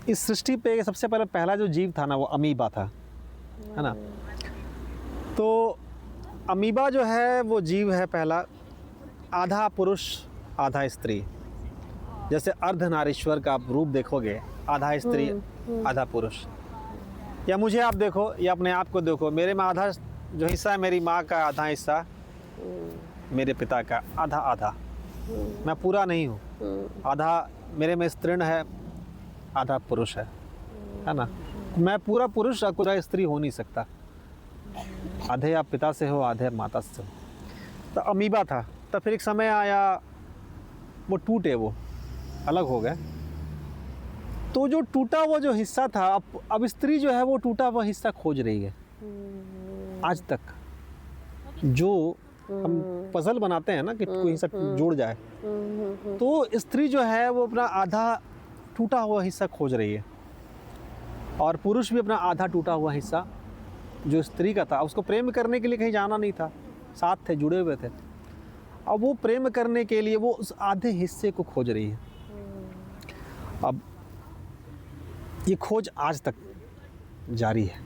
इस सृष्टि पे सबसे पहला जो जीव था ना वो अमीबा था, है ना। तो अमीबा जो है वो जीव है पहला, आधा पुरुष आधा स्त्री। जैसे अर्धनारीश्वर का आप रूप देखोगे, आधा स्त्री आधा पुरुष। या मुझे आप देखो या अपने आप को देखो, मेरे में आधा जो हिस्सा है मेरी माँ का, आधा हिस्सा मेरे पिता का, आधा आधा। मैं पूरा नहीं हूँ, आधा मेरे में स्त्रीण है, आधा पुरुष है ना। मैं पूरा पुरुष और पूरा स्त्री हो नहीं सकता। आधे आप पिता से हो, आधे माता से हो। तो अमीबा था। तो फिर एक समय आया वो टूटे, वो अलग हो गए। तो जो टूटा वो जो हिस्सा था, अब स्त्री जो है वो टूटा हुआ हिस्सा खोज रही है। आज तक जो हम पजल बनाते हैं ना कि कोई हिस्सा जुड़ जाए, तो स्त्री जो है वो अपना आधा टूटा हुआ हिस्सा खोज रही है, और पुरुष भी अपना आधा टूटा हुआ हिस्सा जो स्त्री का था, उसको प्रेम करने के लिए कहीं जाना नहीं था, साथ थे, जुड़े हुए थे। अब वो प्रेम करने के लिए वो उस आधे हिस्से को खोज रही है। अब ये खोज आज तक जारी है,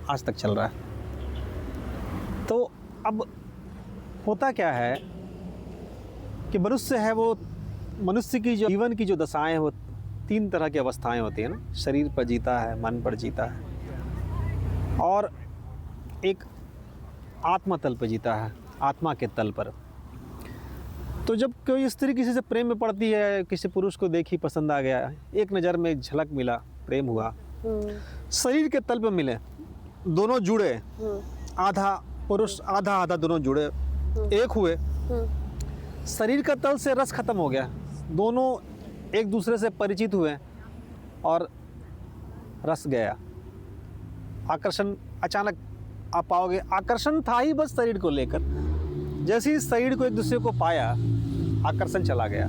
आज तक चल रहा है। तो अब होता क्या है कि मनुष्य है वो, मनुष्य की जो जीवन की जो दशाएं हो, 3 तरह की अवस्थाएं होती हैं ना। शरीर पर जीता है, मन पर जीता है, और एक आत्मा तल पर जीता है, आत्मा के तल पर। तो जब कोई स्त्री किसी से प्रेम में पड़ती है, किसी पुरुष को देखी, पसंद आ गया, एक नज़र में झलक मिला, प्रेम हुआ, शरीर के तल पर मिले, दोनों जुड़े, आधा पुरुष आधा आधा दोनों जुड़े, एक हुए, शरीर का तल से रस खत्म हो गया, दोनों एक दूसरे से परिचित हुए और रस गया। आकर्षण अचानक आप पाओगे, आकर्षण था ही बस शरीर को लेकर। जैसे ही शरीर को एक दूसरे को पाया, आकर्षण चला गया।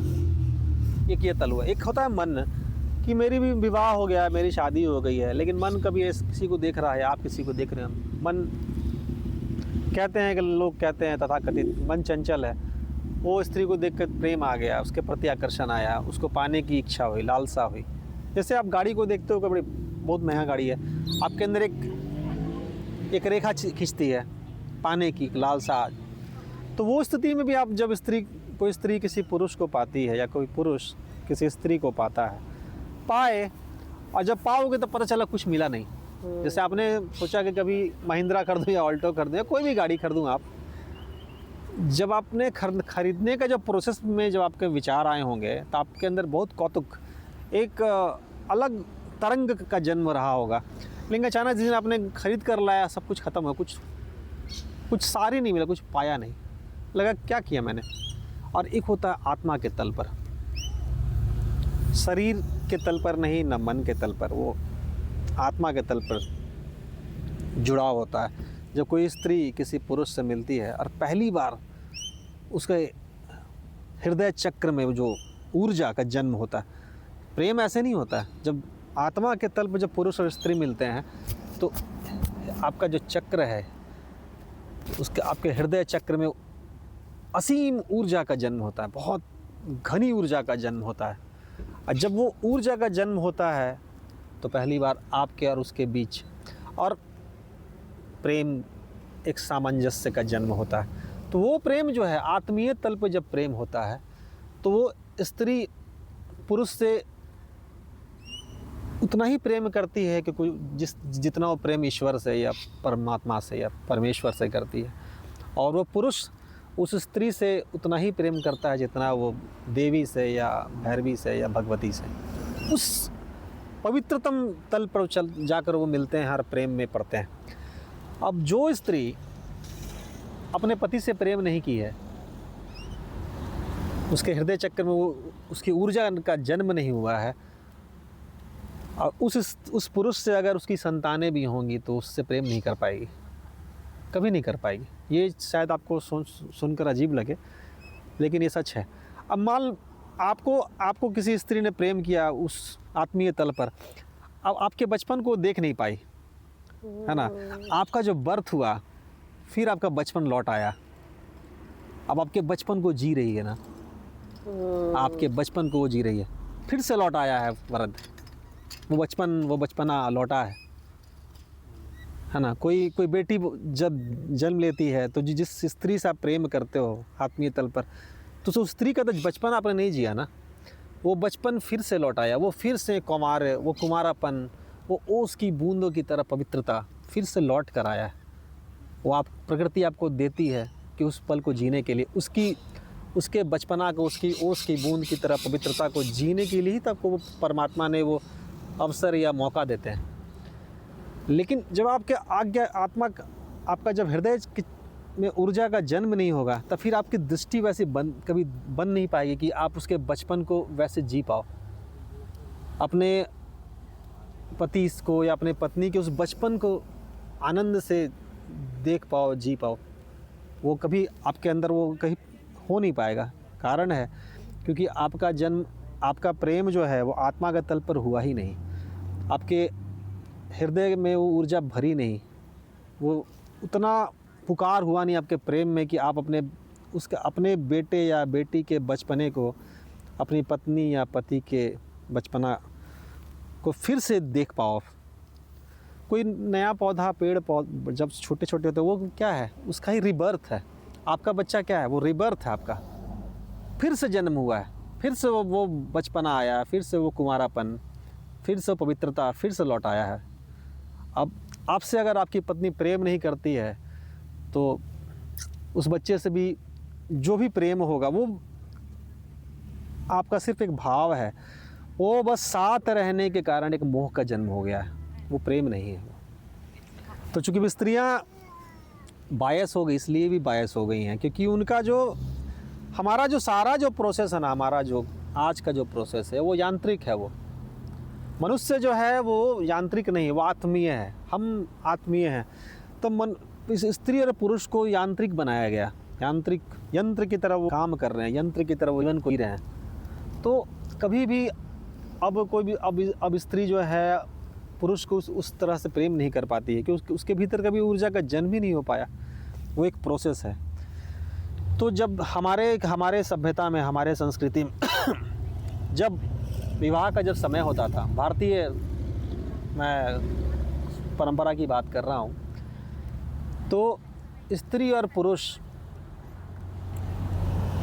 एक ये तल हुआ। एक होता है मन, कि मेरी भी विवाह हो गया, मेरी शादी हो गई है, लेकिन मन कभी किसी को देख रहा है, आप किसी को देख रहे हैं। मन कहते हैं कि लोग कहते हैं तथाकथित मन चंचल है। वो स्त्री को देखकर प्रेम आ गया, उसके प्रति आकर्षण आया, उसको पाने की इच्छा हुई, लालसा हुई। जैसे आप गाड़ी को देखते हो कि बड़ी बहुत महंगा गाड़ी है, आपके अंदर एक रेखा खींचती है पाने की लालसा। तो वो स्थिति में भी आप जब कोई स्त्री किसी पुरुष को पाती है, या कोई पुरुष किसी स्त्री को पाता है, पाए, और जब पाओगे तो पता चला कुछ मिला नहीं। जैसे आपने सोचा कि कभी महिंद्रा खरीदूं या ऑल्टो खरीदूं या कोई भी गाड़ी खरीदूं, आप जब आपने खरीदने का जब प्रोसेस में जब आपके विचार आए होंगे, तो आपके अंदर बहुत कौतुक, एक अलग तरंग का जन्म रहा होगा। लेकिन अचानक जिस दिन आपने खरीद कर लाया, सब कुछ ख़त्म हो, कुछ सारी नहीं मिला, कुछ पाया नहीं, लगा क्या किया मैंने। और एक होता है आत्मा के तल पर, शरीर के तल पर नहीं, न मन के तल पर, वो आत्मा के तल पर जुड़ाव होता है। जब कोई स्त्री किसी पुरुष से मिलती है और पहली बार उसके हृदय चक्र में जो ऊर्जा का जन्म होता है, प्रेम ऐसे नहीं होता है। जब आत्मा के तल पर जब पुरुष और स्त्री मिलते हैं, तो आपका जो चक्र है, उसके आपके हृदय चक्र में असीम ऊर्जा का जन्म होता है, बहुत घनी ऊर्जा का जन्म होता है। और जब वो ऊर्जा का जन्म होता है, तो पहली बार आपके और उसके बीच और प्रेम, एक सामंजस्य का जन्म होता है। तो वो प्रेम जो है, आत्मीय तल पर जब प्रेम होता है, तो वो स्त्री पुरुष से उतना ही प्रेम करती है कि कोई जितना वो प्रेम ईश्वर से या परमात्मा से या परमेश्वर से करती है, और वो पुरुष उस स्त्री से उतना ही प्रेम करता है जितना वो देवी से या भैरवी से या भगवती से। उस पवित्रतम तल पर जाकर वो मिलते हैं, हर प्रेम में पड़ते हैं। अब जो स्त्री अपने पति से प्रेम नहीं की है, उसके हृदय चक्र में वो उसकी ऊर्जा का जन्म नहीं हुआ है, और उस पुरुष से अगर उसकी संतानें भी होंगी, तो उससे प्रेम नहीं कर पाएगी, कभी नहीं कर पाएगी। ये शायद आपको सुनकर अजीब लगे, लेकिन ये सच है। अब मान आपको किसी स्त्री ने प्रेम किया उस आत्मीय तल पर, अब आपके बचपन को देख नहीं पाई, है ना। आपका जो बर्थ हुआ, फिर आपका बचपन लौट आया, अब आपके बचपन को जी रही है ना, आपके बचपन को वो जी रही है, फिर से लौट आया है वरद, वो बचपना लौटा है ना। कोई बेटी जब जन्म लेती है तो जिस स्त्री से आप प्रेम करते हो आत्मीय तल पर, तो उस स्त्री का तो बचपन आपने नहीं जिया ना, वो बचपन फिर से लौटाया, वो फिर से वो कुमारापन, वो ओस की बूंदों की तरह पवित्रता फिर से लौट कर आया है। वो प्रकृति आपको देती है कि उस पल को जीने के लिए, उसके बचपना को, उसकी ओस की बूंद की तरह पवित्रता को जीने के लिए ही तब को वो परमात्मा ने वो अवसर या मौका देते हैं। लेकिन जब आपके आपका जब हृदय में ऊर्जा का जन्म नहीं होगा, तब फिर आपकी दृष्टि वैसे कभी बन नहीं पाएगी कि आप उसके बचपन को वैसे जी पाओ, अपने पति को या अपने पत्नी के उस बचपन को आनंद से देख पाओ, जी पाओ। वो कभी आपके अंदर वो कहीं हो नहीं पाएगा। कारण है क्योंकि आपका जन्म, आपका प्रेम जो है वो आत्मा के तल पर हुआ ही नहीं, आपके हृदय में वो ऊर्जा भरी नहीं, वो उतना पुकार हुआ नहीं आपके प्रेम में कि आप अपने बेटे या बेटी के बचपने को, अपनी पत्नी या पति के बचपना को फिर से देख पाओ। कोई नया पौधा, पेड़ पौधा जब छोटे छोटे होते हैं, वो क्या है, उसका ही रिबर्थ है। आपका बच्चा क्या है, वो रिबर्थ है आपका, फिर से जन्म हुआ है, फिर से वो बचपना आया, फिर से वो कुमारापन, फिर से पवित्रता फिर से लौट आया है। अब आपसे अगर आपकी पत्नी प्रेम नहीं करती है तो उस बच्चे से भी जो भी प्रेम होगा वो आपका सिर्फ एक भाव है, वो बस साथ रहने के कारण एक मोह का जन्म हो गया है, वो प्रेम नहीं है। तो चूँकि स्त्रियाँ बायस हो गई, इसलिए भी बायस हो गई हैं क्योंकि उनका हमारा जो सारा जो प्रोसेस है ना, हमारा जो आज का जो प्रोसेस है वो यांत्रिक है। वो मनुष्य जो है वो यांत्रिक नहीं है, वो आत्मीय है, हम आत्मीय हैं। तो इस स्त्री और पुरुष को यांत्रिक बनाया गया, यंत्र की तरह वो काम कर रहे हैं, यंत्र की तरह वो जीवन को जी रहे हैं। तो कभी भी अब स्त्री जो है पुरुष को उस तरह से प्रेम नहीं कर पाती है कि उसके भीतर कभी ऊर्जा का जन्म ही नहीं हो पाया। वो एक प्रोसेस है। तो जब हमारे सभ्यता में, हमारे संस्कृति में जब विवाह का जब समय होता था, भारतीय मैं परंपरा की बात कर रहा हूँ, तो स्त्री और पुरुष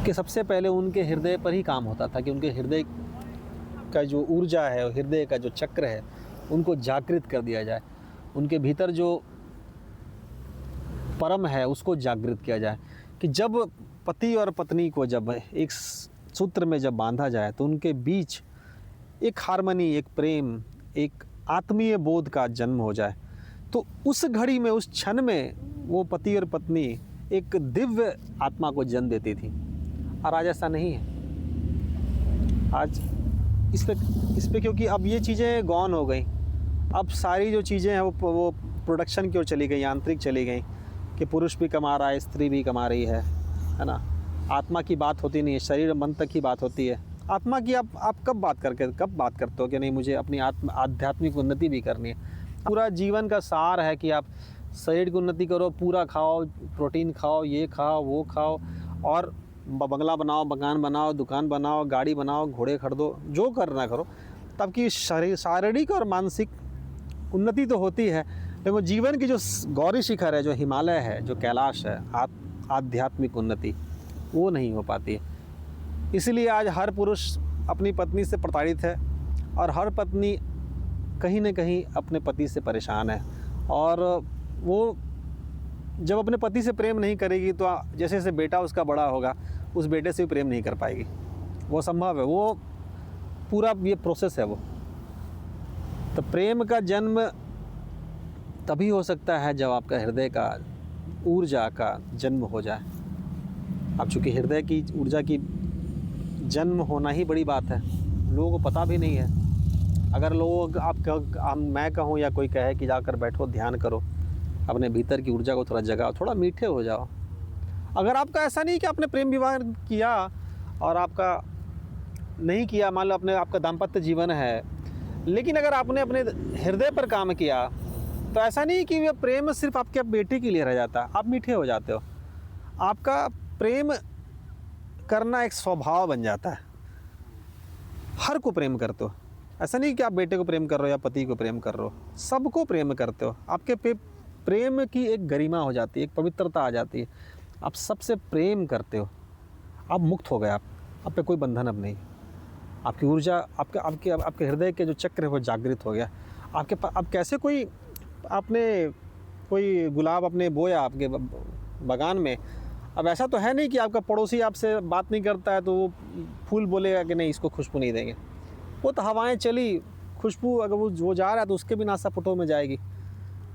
के सबसे पहले उनके हृदय पर ही काम होता था कि उनके हृदय का जो ऊर्जा है, हृदय का जो चक्र है, उनको जागृत कर दिया जाए, उनके भीतर जो परम है उसको जागृत किया जाए कि जब पति और पत्नी को जब एक सूत्र में जब बांधा जाए तो उनके बीच एक हार्मनी, एक प्रेम, एक आत्मीय बोध का जन्म हो जाए। तो उस घड़ी में, उस क्षण में वो पति और पत्नी एक दिव्य आत्मा को जन्म देती थी। और आज ऐसा नहीं है। आज इस पे क्योंकि अब ये चीज़ें गौन हो गई, अब सारी जो चीज़ें हैं वो प्रोडक्शन की ओर चली गई, यांत्रिक चली गई कि पुरुष भी कमा रहा है, स्त्री भी कमा रही है ना। आत्मा की बात होती नहीं है, शरीर मन तक की बात होती है। आत्मा की आप कब बात करते हो कि नहीं मुझे अपनी आध्यात्मिक उन्नति भी करनी है। पूरा जीवन का सार है कि आप शरीर की उन्नति करो, पूरा खाओ, प्रोटीन खाओ, ये खाओ, वो खाओ, और बंगला बनाओ, मकान बनाओ, दुकान बनाओ, गाड़ी बनाओ, घोड़े खरीदो, जो करना करो, तब की शारीरिक और मानसिक उन्नति तो होती है। लेकिन जीवन की जो गौरी शिखर है, जो हिमालय है, जो कैलाश है, आध्यात्मिक उन्नति, वो नहीं हो पाती है। इसलिए आज हर पुरुष अपनी पत्नी से प्रताड़ित है और हर पत्नी कहीं न कहीं अपने पति से परेशान है। और वो जब अपने पति से प्रेम नहीं करेगी तो जैसे जैसे बेटा उसका बड़ा होगा, उस बेटे से भी प्रेम नहीं कर पाएगी। वो संभव है, वो पूरा ये प्रोसेस है वो। तो प्रेम का जन्म तभी हो सकता है जब आपका हृदय का ऊर्जा का जन्म हो जाए। अब चूँकि हृदय की ऊर्जा की जन्म होना ही बड़ी बात है, लोगों को पता भी नहीं है। अगर लोग मैं कहूँ या कोई कहे कि जाकर बैठो, ध्यान करो, अपने भीतर की ऊर्जा को थोड़ा जगाओ, थोड़ा मीठे हो जाओ। अगर आपका ऐसा नहीं कि आपने प्रेम विवाह किया और आपका नहीं किया, मान लो आपका दाम्पत्य जीवन है, लेकिन अगर आपने अपने हृदय पर काम किया तो ऐसा नहीं कि ये प्रेम सिर्फ आपके बेटे के लिए रह जाता, आप मीठे हो जाते हो। आपका प्रेम करना एक स्वभाव बन जाता है, हर को प्रेम करते हो। ऐसा नहीं कि आप बेटे को प्रेम कर रहे हो या पति को प्रेम कर रहे हो, सबको प्रेम करते हो। आपके प्रेम की एक गरिमा हो जाती है, एक पवित्रता आ जाती है। आप सबसे प्रेम करते हो, आप मुक्त हो गए। आप पे कोई बंधन अब नहीं। आपकी ऊर्जा, आपके हृदय के जो चक्र है वो जागृत हो गया। अब कैसे कोई आपने कोई गुलाब अपने बोया आपके बागान में, अब ऐसा तो है नहीं कि आपका पड़ोसी आपसे बात नहीं करता है तो वो फूल बोलेगा कि नहीं इसको खुशबू नहीं देंगे। वो तो हवाएं चली, खुशबू अगर वो जा रहा है तो उसके भी नासापुटों में जाएगी।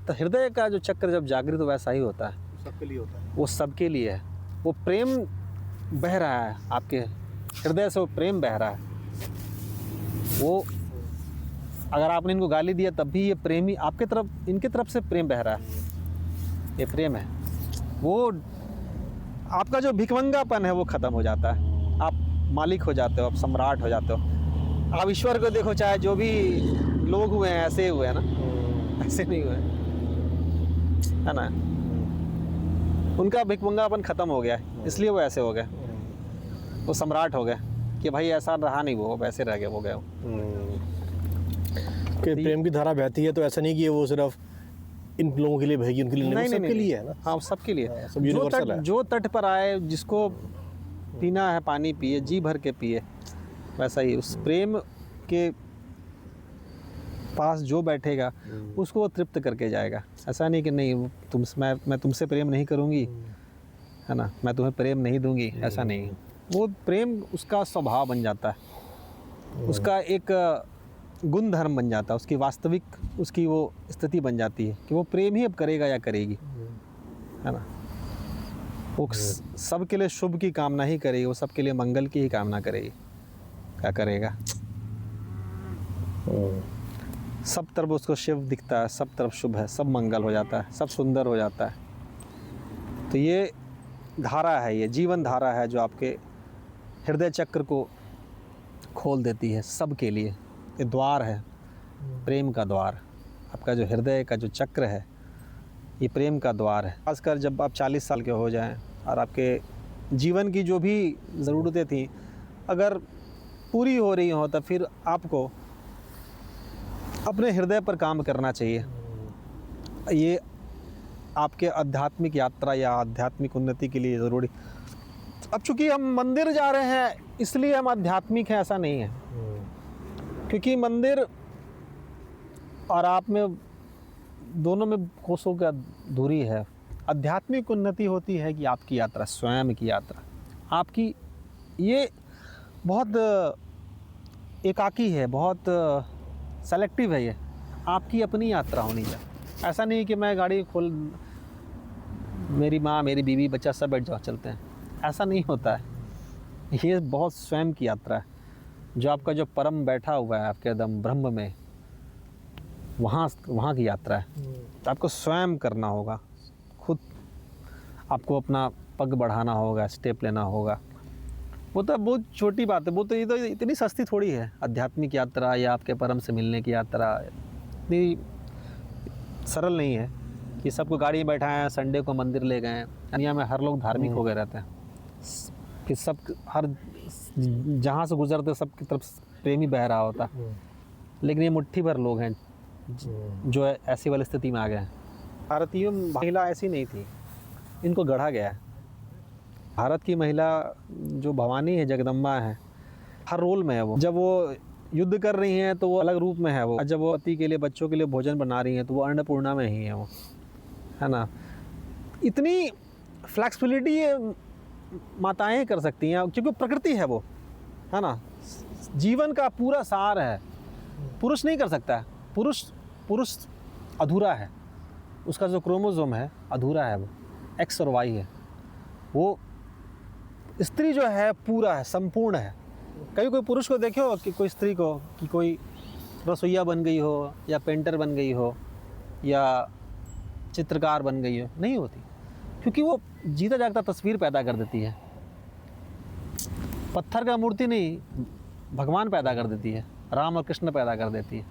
तो हृदय का जो चक्र जब जागृत वैसा ही होता है, सबके लिए होता है, वो सबके लिए है। वो प्रेम बह रहा है आपके हृदय से, वो प्रेम बह रहा है। वो अगर आपने इनको गाली दिया तब भी ये प्रेम ही आपके तरफ, इनके तरफ से प्रेम बह रहा है। ये प्रेम है। वो आपका जो भिखमंगापन है वो ख़त्म हो जाता है। आप मालिक हो जाते हो, आप सम्राट हो जाते हो। आप ईश्वर को देखो, चाहे जो भी लोग हुए हैं ऐसे हुए हैं ना, ऐसे नहीं हुए है ना। उनका भिखमंगापन ख़त्म हो गया है, इसलिए वो ऐसे हो गए। वो सम्राट हो गए कि भाई ऐसा रहा नहीं, वो वैसे रह गए, हो गए। कि प्रेम की धारा बहती है तो ऐसा नहीं कि वो सिर्फ इन लोगों के लिए बहेगी, उनके लिए नहीं, सबके लिए है ना। हाँ, सबके लिए। सब यूनिवर्सल है। जो तट पर आए, जिसको पीना है पानी पिए, जी भर के पिए। वैसा ही उस प्रेम के पास जो बैठेगा उसको वो तृप्त करके जाएगा। ऐसा नहीं कि नहीं मैं तुमसे प्रेम नहीं करूँगी, है ना, मैं तुम्हें प्रेम नहीं दूंगी, ऐसा नहीं। वो प्रेम उसका स्वभाव बन जाता है, उसका एक गुण धर्म बन जाता है, उसकी वास्तविक उसकी वो स्थिति बन जाती है कि वो प्रेम ही अब करेगा या करेगी, है ना। वो सबके लिए शुभ की कामना ही करेगी, वो सबके लिए मंगल की ही कामना करेगी। क्या करेगा, सब तरफ उसको शिव दिखता है, सब तरफ शुभ है, सब मंगल हो जाता है, सब सुंदर हो जाता है। तो ये धारा है, ये जीवन धारा है जो आपके हृदय चक्र को खोल देती है सबके लिए। ये द्वार है, प्रेम का द्वार। आपका जो हृदय का जो चक्र है ये प्रेम का द्वार है। खासकर जब आप 40 साल के हो जाएं और आपके जीवन की जो भी ज़रूरतें थी अगर पूरी हो रही हो, तो फिर आपको अपने हृदय पर काम करना चाहिए। ये आपके आध्यात्मिक यात्रा या आध्यात्मिक उन्नति के लिए ज़रूरी। अब चूँकि हम मंदिर जा रहे हैं इसलिए हम आध्यात्मिक हैं, ऐसा नहीं है। क्योंकि मंदिर और आप में दोनों में कोसों का दूरी है। आध्यात्मिक उन्नति होती है कि आपकी यात्रा, स्वयं की यात्रा आपकी, ये बहुत एकाकी है, बहुत सेलेक्टिव है। ये आपकी अपनी यात्रा होनी चाहिए। ऐसा नहीं कि मैं गाड़ी खोल, मेरी माँ, मेरी बीवी, बच्चा सब बैठ जाओ चलते हैं, ऐसा नहीं होता है। ये बहुत स्वयं की यात्रा है। जो आपका जो परम बैठा हुआ है आपके एकदम ब्रह्म में, वहाँ की यात्रा है। तो आपको स्वयं करना होगा, खुद आपको अपना पग बढ़ाना होगा, स्टेप लेना होगा। वो तो बहुत छोटी बात है, वो तो ये तो इतनी सस्ती थोड़ी है। आध्यात्मिक यात्रा या आपके परम से मिलने की यात्रा इतनी सरल नहीं है कि सबको गाड़ी में बैठाएं, संडे को मंदिर ले गए। दुनिया में हर लोग धार्मिक हो गए रहते हैं, फिर सब हर जहाँ से गुजरते सबकी तरफ प्रेम ही बह रहा होता। लेकिन ये मुट्ठी भर लोग हैं जो ऐसी वाली स्थिति में आ गए हैं। भारतीय महिला ऐसी नहीं थी, इनको गढ़ा गया है। भारत की महिला जो भवानी है, जगदम्बा है, हर रोल में है वो। जब वो युद्ध कर रही हैं तो वो अलग रूप में है वो। जब वो पति के लिए, बच्चों के लिए भोजन बना रही हैं तो वो अन्नपूर्णा में ही है वो, है ना। इतनी फ्लेक्सिबिलिटी माताएं कर सकती हैं क्योंकि प्रकृति है वो, है ना। जीवन का पूरा सार है, पुरुष नहीं कर सकता है। पुरुष अधूरा है, उसका जो क्रोमोसोम है अधूरा है, वो एक्स और वाई है। वो स्त्री जो है पूरा है, संपूर्ण है। कभी कोई पुरुष को देखे हो कि कोई स्त्री को कि कोई रसोईया बन गई हो या पेंटर बन गई हो या चित्रकार बन गई हो, नहीं होती। क्योंकि वो जीता जागता तस्वीर पैदा कर देती है। पत्थर का मूर्ति नहीं, भगवान पैदा कर देती है, राम और कृष्ण पैदा कर देती है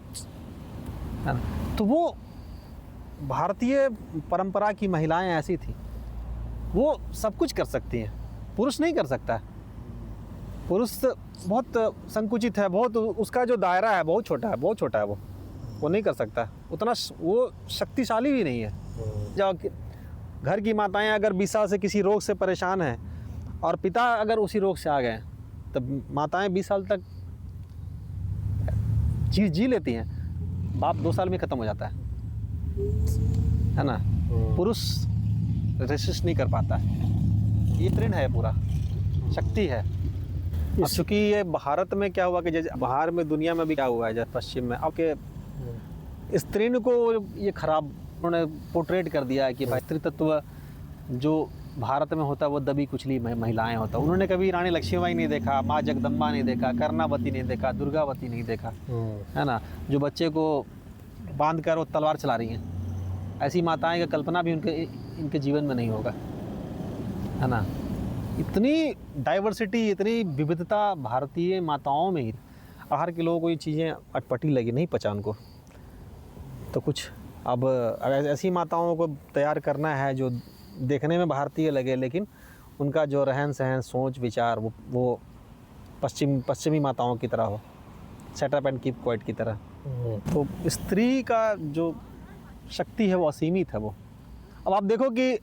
ना। तो वो भारतीय परंपरा की महिलाएं ऐसी थी, वो सब कुछ कर सकती हैं, पुरुष नहीं कर सकता। पुरुष बहुत संकुचित है, बहुत उसका जो दायरा है बहुत छोटा है, बहुत छोटा है वो नहीं कर सकता उतना, वो शक्तिशाली भी नहीं है। जब घर की माताएं अगर 20 साल से किसी रोग से परेशान हैं और पिता अगर उसी रोग से आ गए तब माताएं 20 साल तक जी लेती हैं, बाप 2 साल में ख़त्म हो जाता है ना। पुरुष रेसिस्ट नहीं कर पाता है, ये तृण है, पूरा शक्ति है। अब चूँकि ये भारत में क्या हुआ कि जैसे बाहर में दुनिया में भी क्या हुआ है, जैसे पश्चिम में अब के इस तृण को ये खराब उन्होंने पोर्ट्रेट कर दिया है कि भाई स्त्री तत्व जो भारत में होता है वो दबी कुचली महिलाएं होता। उन्होंने कभी रानी लक्ष्मीबाई नहीं देखा, माँ जगदम्बा नहीं देखा, कर्णावती नहीं देखा, दुर्गावती नहीं देखा, है ना, जो बच्चे को बांध कर वो तलवार चला रही हैं। ऐसी माताएं का कल्पना भी इनके जीवन में नहीं होगा, है ना। इतनी डाइवर्सिटी, इतनी विविधता भारतीय माताओं में ही, बाहर के लोगों को ये चीज़ें अटपटी लगी, नहीं पचा उनको। तो कुछ अब ऐसी माताओं को तैयार करना है जो देखने में भारतीय लगे लेकिन उनका जो रहन सहन, सोच विचार वो पश्चिमी माताओं की तरह हो, set up and keep quiet की तरह। तो स्त्री का जो शक्ति है वो असीमित है वो। अब आप देखो कि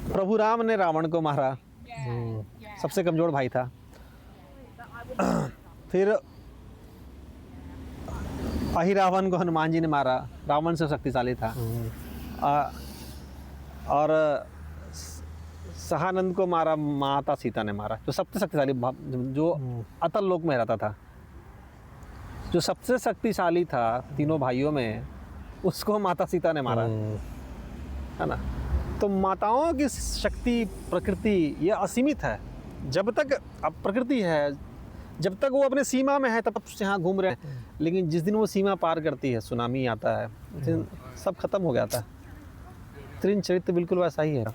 प्रभु राम ने रावण को मारा, सबसे कमज़ोर भाई था। फिर अहिरावण को हनुमान जी ने मारा, रावण से शक्तिशाली था। और सहानंद को मारा माता सीता ने मारा, जो सबसे शक्तिशाली, जो अतल लोक में रहता था, जो सबसे शक्तिशाली था तीनों भाइयों में, उसको माता सीता ने मारा, है ना। तो माताओं की शक्ति, प्रकृति ये असीमित है। जब तक अब प्रकृति है, जब तक वो अपने सीमा में है तब यहाँ घूम रहे हैं, लेकिन जिस दिन वो सीमा पार करती है, सुनामी आता है, उस दिन सब खत्म हो जाता है। तृण चरित्र बिल्कुल वैसा ही है।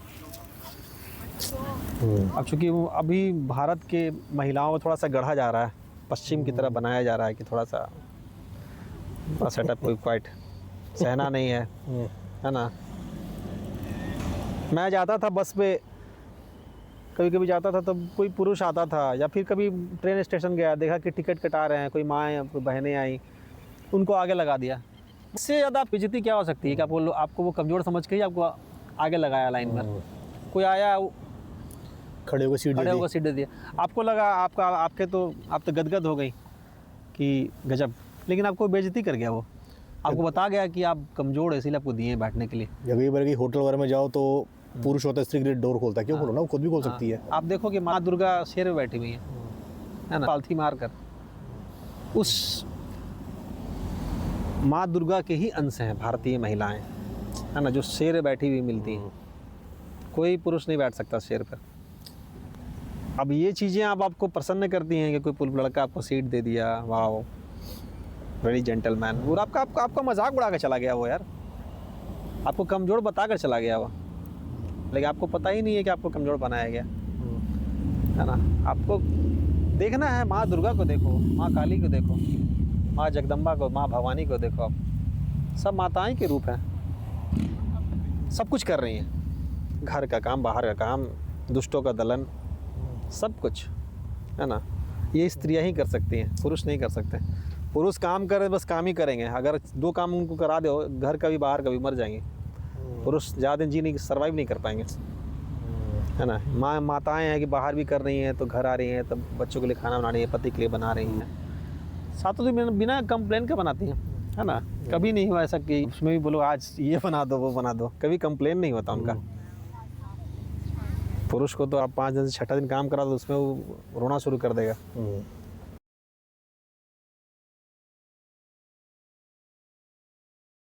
अब चूँकि अभी भारत के महिलाओं को थोड़ा सा गढ़ा जा रहा है, पश्चिम की तरह बनाया जा रहा है कि थोड़ा सा सेटअप कोई क्वाइट सहना नहीं है ना। मैं जाता था बस पे, कभी कभी जाता था तब कोई पुरुष आता था, या फिर कभी ट्रेन स्टेशन गया, देखा कि टिकट कटा रहे हैं, कोई माँ कोई बहनें आई, उनको आगे लगा दिया। इससे ज़्यादा बेइज्जती क्या हो सकती है कि आपको वो कमज़ोर समझ के ही आपको आगे लगाया लाइन में। कोई आया खड़े होकर सीट दे दिया, आपको लगा आप तो गदगद हो गई कि गजब, लेकिन आपको बेइज्जती कर गया वो, आपको बता गया कि आप कमज़ोर है इसीलिए आपको दिए बैठने के लिए। जब कई बार होटल वगैरह में जाओ तो पुरुष होता है, स्त्री के लिए डोर खोलता है, क्यों खोलो ना, वो खुद भी खोल सकती है। आप देखो कि माँ दुर्गा शेर में बैठी हुई है ना, पालथी मार कर। उस माँ दुर्गा के ही अंश हैं भारतीय महिलाएं, है ना, जो शेर में बैठी हुई मिलती हैं। कोई पुरुष नहीं बैठ सकता शेर पर। अब ये चीज़ें आपको प्रसन्न करती हैं कि कोई लड़का आपको सीट दे दिया, वाह वेरी जेंटलमैन, और आपका मजाक उड़ा के चला गया वो यार, आपको कमज़ोर बता कर चला गया वो, लेकिन आपको पता ही नहीं है कि आपको कमज़ोर बनाया गया, है ना। आपको देखना है माँ दुर्गा को देखो, माँ काली को देखो, माँ जगदम्बा को, माँ भवानी को देखो। आप सब माताएं के रूप हैं, सब कुछ कर रही हैं, घर का काम, बाहर का काम, दुष्टों का दलन, सब कुछ, है ना। ये स्त्रियां ही कर सकती हैं, पुरुष नहीं कर सकते। पुरुष काम करे, बस काम ही करेंगे, अगर 2 काम उनको करा दो, घर का भी बाहर का भी, मर जाएंगे। पुरुष ज़्यादा दिन सर्वाइव नहीं कर पाएंगे, है ना। माताएं हैं कि बाहर भी कर रही हैं, तो घर आ रही हैं, तब बच्चों के लिए खाना बना रही हैं, पति के लिए बना रही हैं, सातों दिन बिना कंप्लेन के बनाती हैं, है ना। कभी नहीं हुआ ऐसा कि उसमें भी बोलो आज ये बना दो वो बना दो, कभी कंप्लेन नहीं होता उनका। पुरुष को तो आप 5 दिन से 6ठा दिन काम करा दो, उसमें वो रोना शुरू कर देगा।